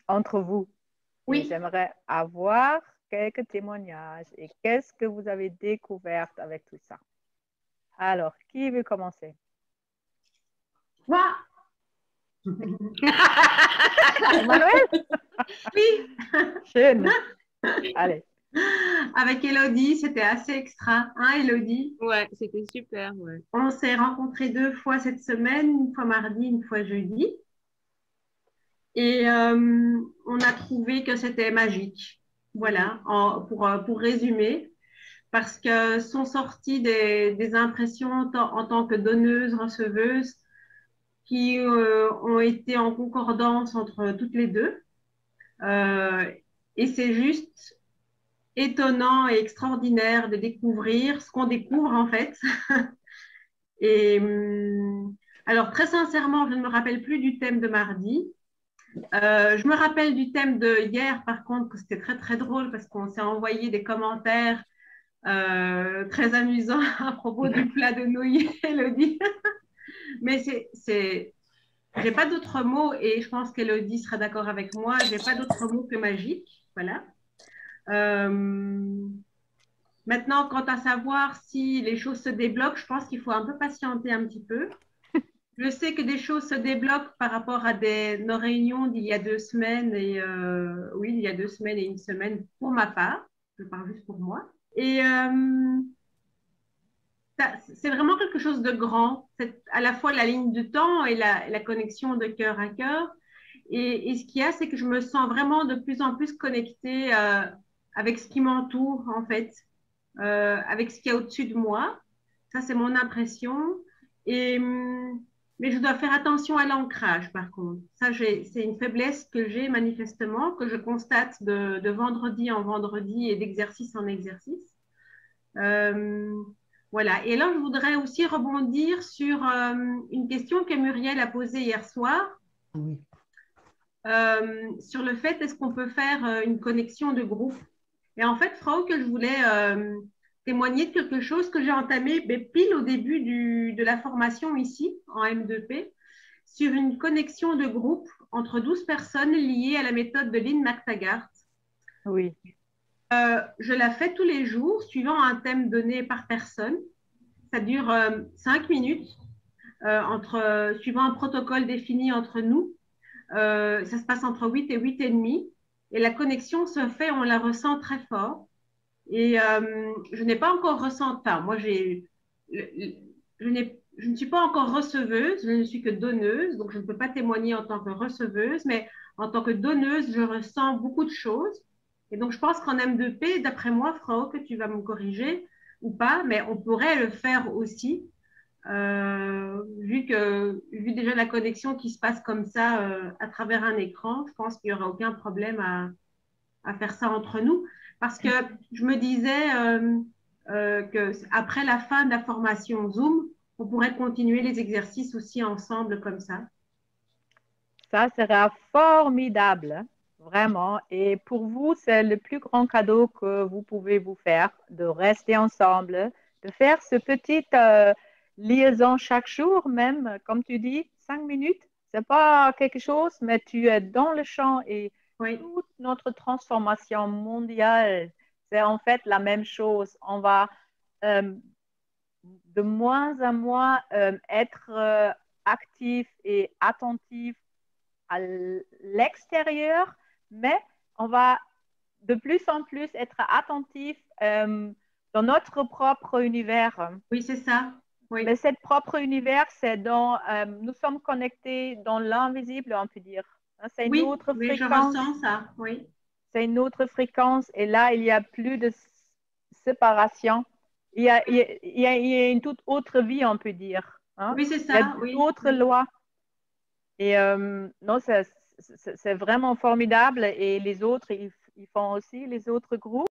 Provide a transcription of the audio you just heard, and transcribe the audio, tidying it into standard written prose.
entre vous. Et Oui. j'aimerais avoir quelques témoignages. Et qu'est-ce que vous avez découvert avec tout ça? Alors, qui veut commencer? Moi, Emmanuel? oui, Schön. Allez. avec Elodie, c'était assez extra, hein, Elodie? Ouais, c'était super, ouais. On s'est rencontrés 2 fois cette semaine, une fois mardi, une fois jeudi. Et on a trouvé que c'était magique. Voilà, pour résumer, parce que sont sorties des impressions en tant que donneuse, receveuse, qui ont été en concordance entre toutes les deux. Euh, et c'est juste étonnant et extraordinaire de découvrir ce qu'on découvre en fait. Et alors, très sincèrement, je ne me rappelle plus du thème de mardi. Je me rappelle du thème de hier, par contre, que c'était très très drôle parce qu'on s'est envoyé des commentaires très amusants à propos du plat de nouilles, Elodie. Mais j'ai pas d'autres mots et je pense qu'Elodie sera d'accord avec moi. J'ai pas d'autres mots que magique. Voilà. Euh, Maintenant, quant à savoir si les choses se débloquent, je pense qu'il faut un peu patienter un petit peu. Je sais que des choses se débloquent par rapport à nos réunions d'il y a 2 semaines et oui, il y a 2 semaines et une semaine pour ma part. Je parle juste pour moi. Et c'est vraiment quelque chose de grand. C'est à la fois la ligne du temps et la connexion de cœur à cœur. Et ce qu'il y a, c'est que je me sens vraiment de plus en plus connectée avec ce qui m'entoure, en fait, avec ce qu'il y a au-dessus de moi. Ça, c'est mon impression. Et, mais je dois faire attention à l'ancrage, par contre. Ça, c'est une faiblesse que j'ai manifestement, que je constate de vendredi en vendredi et d'exercice en exercice. Euh, voilà. Et là, je voudrais aussi rebondir sur une question que Muriel a posée hier soir, Oui. sur le fait est-ce qu'on peut faire une connexion de groupe. Et en fait, Frau, que je voulais témoigner de quelque chose que j'ai entamé pile au début de la formation ici, en M2P, sur une connexion de groupe entre 12 personnes liées à la méthode de Lynn McTaggart. Oui. Je la fais tous les jours, suivant un thème donné par personne. Ça dure 5 minutes, suivant un protocole défini entre nous. Ça se passe entre 8 et 8h30. Et la connexion se fait, on la ressent très fort. Et je n'ai pas encore ressenti, enfin, moi, je ne suis pas encore receveuse, je ne suis que donneuse, donc je ne peux pas témoigner en tant que receveuse, mais en tant que donneuse, je ressens beaucoup de choses. Et donc, je pense qu'en M2P, d'après moi, Frau, que tu vas me corriger ou pas, mais on pourrait le faire aussi, vu déjà la connexion qui se passe comme ça à travers un écran, je pense qu'il n'y aura aucun problème à faire ça entre nous. Parce que je me disais qu'après la fin de la formation Zoom, on pourrait continuer les exercices aussi ensemble comme ça. Ça sera formidable, hein, vraiment. Et pour vous, c'est le plus grand cadeau que vous pouvez vous faire, de rester ensemble, de faire ce petite liaison chaque jour, même, comme tu dis, 5 minutes. C'est pas quelque chose, mais tu es dans le champ et Oui, toute notre transformation mondiale, c'est en fait la même chose. On va euh, de moins en moins être actif et attentif à l'extérieur, mais on va de plus en plus être attentif dans notre propre univers. oui, c'est ça. Oui, Mais cet propre univers, c'est dans, nous sommes connectés dans l'invisible, on peut dire. C'est une oui, autre oui, je fréquence, ressens ça. Oui, c'est une autre fréquence, et là, il n'y a plus de séparation. Il y a une toute autre vie, on peut dire. Hein? oui, c'est Il y a ça. Oui, d'autres oui. lois. Et non, c'est vraiment formidable. Et les autres, ils font aussi, les autres groupes.